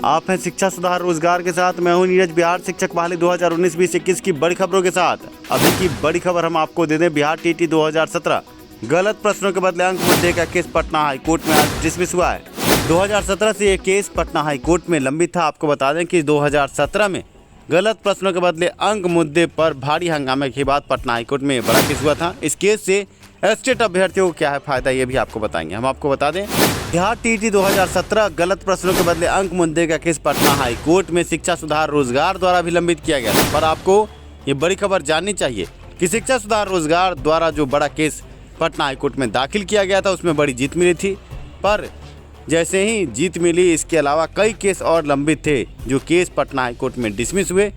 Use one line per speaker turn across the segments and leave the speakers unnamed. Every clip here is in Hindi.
आप हैं शिक्षा सुधार रोजगार के साथ। मैं हूं नीरज। बिहार शिक्षक बहाली 2019-2021 की बड़ी खबरों के साथ अभी की बड़ी खबर हम आपको दे दें। बिहार टीटी 2017 गलत प्रश्नों के बदले अंक मुद्दे का केस पटना हाईकोर्ट में आज डिसमिस हुआ है। 2017 से ये केस पटना हाईकोर्ट में लंबित था। आपको बता दें कि 2017 में गलत प्रश्नों के बदले अंक मुद्दे पर भारी हंगामे के बाद पटना हाईकोर्ट में बड़ा केस हुआ था। इस केस से एस्टेट अभ्यर्थियों को क्या है फायदा, ये भी आपको बताएंगे। हम आपको बता दें, बिहार टीटी 2017 गलत प्रश्नों के बदले अंक मुद्दे का केस पटना हाईकोर्ट में शिक्षा सुधार रोजगार द्वारा भी लंबित किया गया था। पर आपको ये बड़ी खबर जाननी चाहिए कि शिक्षा सुधार रोजगार द्वारा जो बड़ा केस पटना हाईकोर्ट में दाखिल किया गया था उसमें बड़ी जीत मिली थी। पर जैसे ही जीत मिली, इसके अलावा कई केस और लंबित थे जो केस पटना हाईकोर्ट में डिसमिस हुए।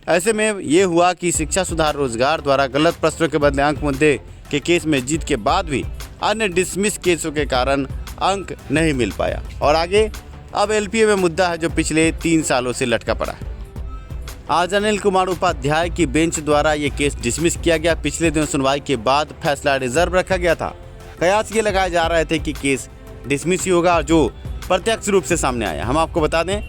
ऐसे में ये हुआ कि शिक्षा सुधार रोजगार द्वारा गलत प्रश्नों के बदले अंक मुद्दे के केस में जीत के बाद भी अन्य डिसमिस केसों के कारण अंक नहीं मिल पाया और आगे अब एलपीए में मुद्दा है जो पिछले 3 सालों से लटका पड़ा है। आज अनिल कुमार उपाध्याय की बेंच द्वारा ये केस डिसमिस किया गया। पिछले दिन सुनवाई के बाद फैसला रिजर्व रखा गया था। कयास ये लगाए जा रहे थे कि केस डिसमिस ही होगा, जो प्रत्यक्ष रूप से सामने आया। हम आपको बता दें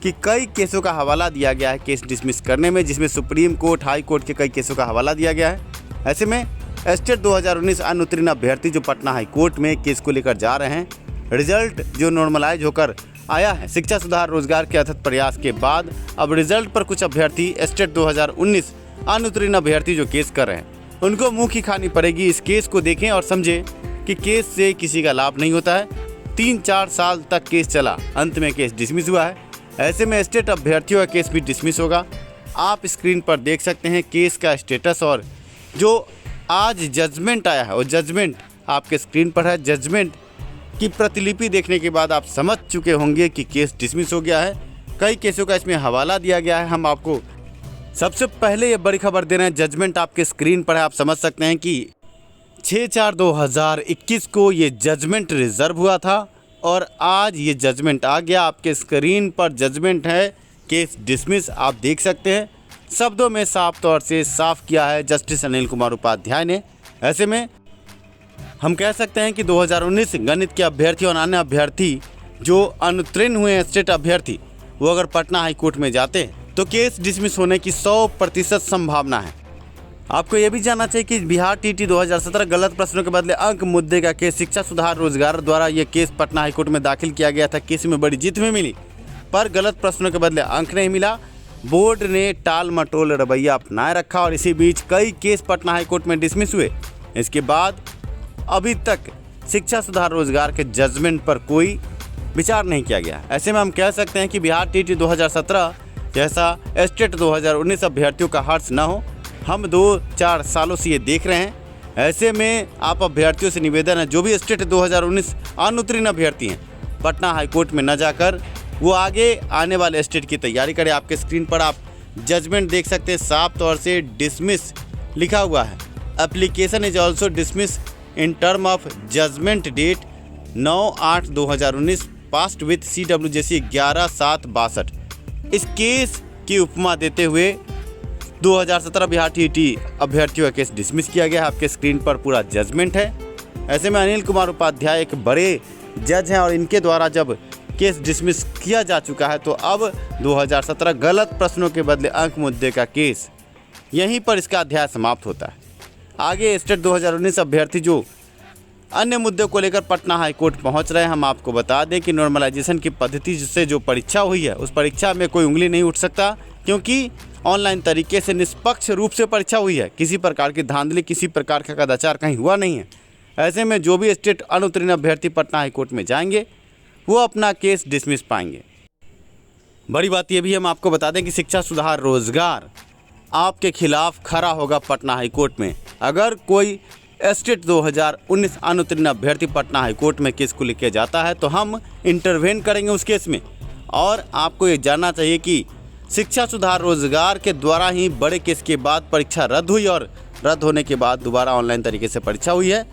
कि कई केसों का हवाला दिया गया है केस डिसमिस करने में, जिसमें सुप्रीम कोर्ट, हाई कोर्ट के कई केसों का हवाला दिया गया है। ऐसे में एस्टेट 2019 अनुत्तीर्ण अभ्यर्थी जो पटना हाई कोर्ट में केस को लेकर जा रहे हैं, रिजल्ट जो नॉर्मलाइज होकर आया है शिक्षा सुधार रोजगार के अथक प्रयास के बाद, अब रिजल्ट पर कुछ अभ्यर्थी एस्टेट 2019 अनुत्तीर्ण अभ्यर्थी जो केस कर रहे हैं उनको मुंह की खानी पड़ेगी। इस केस को देखें और समझें कि केस से किसी का लाभ नहीं होता है। 3-4 साल तक केस चला, अंत में केस डिसमिस हुआ है। ऐसे में एस्टेट अभ्यर्थियों का केस भी डिसमिस होगा। आप स्क्रीन पर देख सकते हैं केस का स्टेटस और जो आज जजमेंट आया है वो जजमेंट आपके स्क्रीन पर है। जजमेंट की प्रतिलिपि देखने के बाद आप समझ चुके होंगे कि केस डिसमिस हो गया है। कई केसों का इसमें हवाला दिया गया है। हम आपको सबसे पहले ये बड़ी खबर दे रहे हैं। जजमेंट आपके स्क्रीन पर है। आप समझ सकते हैं कि 6/4/2021 को ये जजमेंट रिजर्व हुआ था और आज ये जजमेंट आ गया। आपके स्क्रीन पर जजमेंट है, केस डिसमिस। आप देख सकते हैं शब्दों में साफ तौर से साफ किया है जस्टिस अनिल कुमार उपाध्याय ने। ऐसे में हम कह सकते हैं कि 2019 गणित के अभ्यर्थी और अन्य अभ्यर्थी जो अनुत्तीर्ण हुए स्टेट अभ्यर्थी, वो अगर पटना हाईकोर्ट में जाते हैं तो केस डिसमिस होने की 100% संभावना है। आपको ये भी जानना चाहिए कि बिहार टीटी 2017 गलत प्रश्नों के बदले अंक मुद्दे का केस शिक्षा सुधार रोजगार द्वारा ये केस पटना हाईकोर्ट में दाखिल किया गया था। केस में बड़ी जीत में मिली, पर गलत प्रश्नों के बदले अंक नहीं मिला। बोर्ड ने टाल मटोल रवैया अपनाए रखा और इसी बीच कई केस पटना हाईकोर्ट में डिसमिस हुए। इसके बाद अभी तक शिक्षा सुधार रोजगार के जजमेंट पर कोई विचार नहीं किया गया। ऐसे में हम कह सकते हैं कि बिहार टीटी 2017 जैसा एस्टेट 2019 अभ्यर्थियों का हर्ष न हो। हम 2-4 सालों से ये देख रहे हैं। ऐसे में आप अभ्यर्थियों से निवेदन है, जो भी एस्टेट 2019 अनुत्तीर्ण अभ्यर्थी हैं, पटना हाईकोर्ट में न जाकर वो आगे आने वाले एस्टेट की तैयारी करें। आपके स्क्रीन पर आप जजमेंट देख सकते हैं, साफ तौर से डिसमिस लिखा हुआ है। Application is also dismiss in term of judgement date 9/8/2019 passed with CWJC 11/7/62। इस केस की उपमा देते हुए 2017 बिहार टीटी अभ्यर्थियों का केस डिसमिस किया गया है। आपके स्क्रीन पर पूरा जजमेंट है। ऐसे में अनिल कुमार उपाध्याय एक बड़े जज हैं और इनके द्वारा जब केस डिसमिस किया जा चुका है तो अब 2017 गलत प्रश्नों के बदले अंक मुद्दे का केस यहीं पर इसका अध्याय समाप्त होता है। आगे स्टेट 2019 अभ्यर्थी जो अन्य मुद्दों को लेकर पटना हाईकोर्ट पहुंच रहे हैं। हम आपको बता दें कि नॉर्मलाइजेशन की पद्धति से जो परीक्षा हुई है उस परीक्षा में कोई उंगली नहीं उठ सकता, क्योंकि ऑनलाइन तरीके से निष्पक्ष रूप से परीक्षा हुई है। किसी प्रकार की धांधली, किसी प्रकार का कदाचार कहीं हुआ नहीं है। ऐसे में जो भी स्टेट अनुत्तीर्ण अभ्यर्थी पटना हाईकोर्ट में जाएंगे वो अपना केस डिसमिस पाएंगे। बड़ी बात ये भी हम आपको बता दें कि शिक्षा सुधार रोजगार आपके खिलाफ खड़ा होगा पटना हाईकोर्ट में। अगर कोई एस्टेट 2019 अनुत्तीर्ण अभ्यर्थी पटना हाईकोर्ट में केस को लेकर जाता है तो हम इंटरवेन करेंगे उस केस में। और आपको ये जानना चाहिए कि शिक्षा सुधार रोजगार के द्वारा ही बड़े केस के बाद परीक्षा रद्द हुई और रद्द होने के बाद दोबारा ऑनलाइन तरीके से परीक्षा हुई है।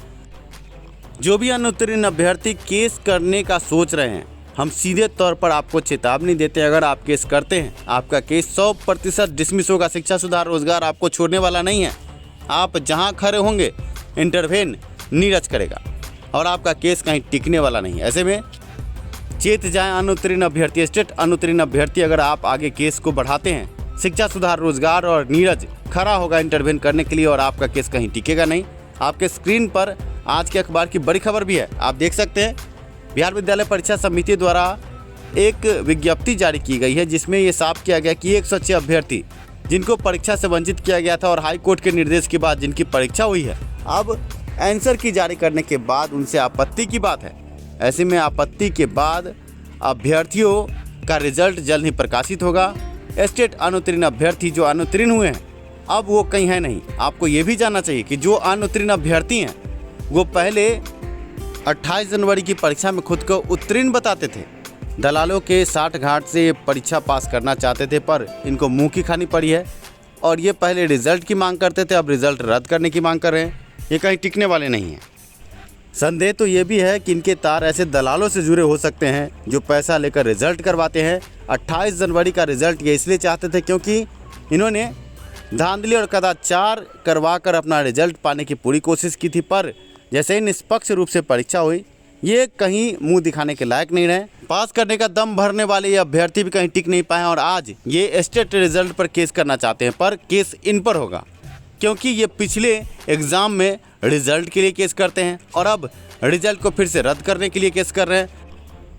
जो भी अनुत्तीर्ण अभ्यर्थी केस करने का सोच रहे हैं, हम सीधे तौर पर आपको चेतावनी देते हैं, अगर आप केस करते हैं आपका केस 100% डिसमिस होगा। शिक्षा सुधार रोजगार आपको छोड़ने वाला नहीं है। आप जहां खड़े होंगे इंटरवेन नीरज करेगा और आपका केस कहीं टिकने वाला नहीं है। ऐसे में चेत जाएं अनुत्तीर्ण अभ्यर्थी। स्टेट अनुत्तीर्ण अभ्यर्थी अगर आप आगे केस को बढ़ाते हैं, शिक्षा सुधार रोजगार और नीरज खड़ा होगा इंटरवेन करने के लिए और आपका केस कहीं टिकेगा नहीं। आपके स्क्रीन पर आज के अखबार की बड़ी खबर भी है, आप देख सकते हैं। बिहार विद्यालय परीक्षा समिति द्वारा एक विज्ञप्ति जारी की गई है जिसमें ये साफ किया गया कि 106 अभ्यर्थी जिनको परीक्षा से वंचित किया गया था और हाई कोर्ट के निर्देश के बाद जिनकी परीक्षा हुई है, अब आंसर की जारी करने के बाद उनसे आपत्ति की बात है। ऐसे में आपत्ति के बाद अभ्यर्थियों का रिजल्ट जल्द ही प्रकाशित होगा। स्टेट अनुत्तीर्ण अभ्यर्थी जो अनुत्तीर्ण हुए हैं अब वो कहीं है नहीं। आपको ये भी जानना चाहिए कि जो अनुत्तीर्ण अभ्यर्थी हैं वो पहले 28 जनवरी की परीक्षा में खुद को उत्तीर्ण बताते थे। दलालों के साठ घाट से परीक्षा पास करना चाहते थे पर इनको मुंह की खानी पड़ी है और ये पहले रिजल्ट की मांग करते थे, अब रिजल्ट रद्द करने की मांग कर रहे हैं। ये कहीं टिकने वाले नहीं हैं। संदेह तो ये भी है कि इनके तार ऐसे दलालों से जुड़े हो सकते हैं जो पैसा लेकर रिजल्ट करवाते हैं। 28 जनवरी का रिजल्ट ये इसलिए चाहते थे क्योंकि इन्होंने धांधली और कदाचार करवा कर अपना रिजल्ट पाने की पूरी कोशिश की थी, पर जैसे ही निष्पक्ष रूप से परीक्षा हुई ये कहीं मुंह दिखाने के लायक नहीं रहे। पास करने का दम भरने वाले ये अभ्यर्थी भी कहीं टिक नहीं पाए और आज ये स्टेट रिजल्ट पर केस करना चाहते हैं, पर केस इन पर होगा क्योंकि ये पिछले एग्ज़ाम में रिजल्ट के लिए केस करते हैं और अब रिजल्ट को फिर से रद्द करने के लिए केस कर रहे हैं।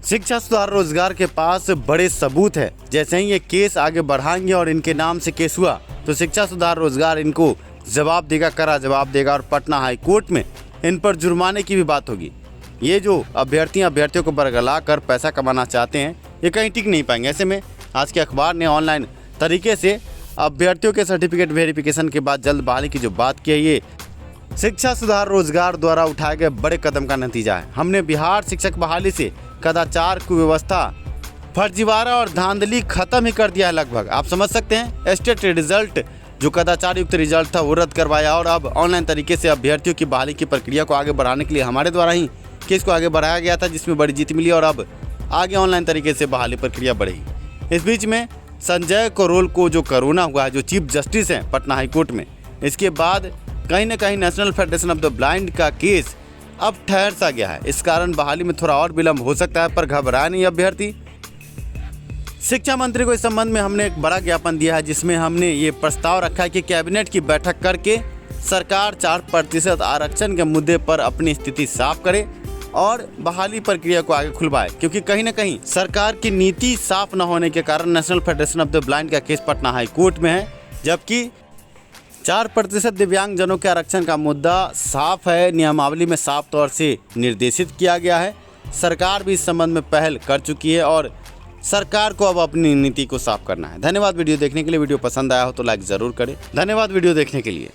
शिक्षा सुधार रोजगार के पास बड़े सबूत है। जैसे ही ये केस आगे बढ़ाएंगे और इनके नाम से केस हुआ तो शिक्षा सुधार रोजगार इनको जवाब देगा, कड़ा जवाब देगा और पटना हाई कोर्ट में इन पर जुर्माने की भी बात होगी। ये जो अभ्यर्थियों को बरगला कर पैसा कमाना चाहते हैं ये कहीं टिक नहीं पाएंगे। ऐसे में आज के अखबार ने ऑनलाइन तरीके से अभ्यर्थियों के सर्टिफिकेट वेरिफिकेशन के बाद जल्द बहाली की जो बात की है ये शिक्षा सुधार रोजगार द्वारा उठाए गए बड़े कदम का नतीजा है। हमने बिहार शिक्षक बहाली से कदाचार, कुव्यवस्था, फर्जीवाड़ा और धांधली खत्म ही कर दिया है लगभग। आप समझ सकते हैं स्टेट रिजल्ट जो कदाचार युक्त रिजल्ट था वो रद्द करवाया और अब ऑनलाइन तरीके से अभ्यर्थियों की बहाली की प्रक्रिया को आगे बढ़ाने के लिए हमारे द्वारा ही केस को आगे बढ़ाया गया था जिसमें बड़ी जीत मिली और अब आगे ऑनलाइन तरीके से बहाली प्रक्रिया बढ़ेगी। इस बीच में संजय करोल को जो कोरोना हुआ है, जो चीफ जस्टिस हैं पटना हाई कोर्ट में, इसके बाद कहीं ना कहीं national federation of the blind का केस अब ठहर सा गया है। इस कारण बहाली में थोड़ा और विलंब हो सकता है, पर घबराए नहीं अभ्यर्थी। शिक्षा मंत्री को इस संबंध में हमने एक बड़ा ज्ञापन दिया है जिसमें हमने ये प्रस्ताव रखा है कि कैबिनेट की बैठक करके सरकार 4% आरक्षण के मुद्दे पर अपनी स्थिति साफ करे और बहाली प्रक्रिया को आगे खुलवाए, क्योंकि कहीं ना कहीं सरकार की नीति साफ न होने के कारण national federation of the blind का केस पटना हाई कोर्ट में है, जबकि 4% दिव्यांगजनों के आरक्षण का मुद्दा साफ है, नियमावली में साफ तौर से निर्देशित किया गया है। सरकार भी इस संबंध में पहल कर चुकी है और सरकार को अब अपनी नीति को साफ करना है। धन्यवाद वीडियो देखने के लिए। वीडियो पसंद आया हो तो लाइक ज़रूर करें। धन्यवाद वीडियो देखने के लिए।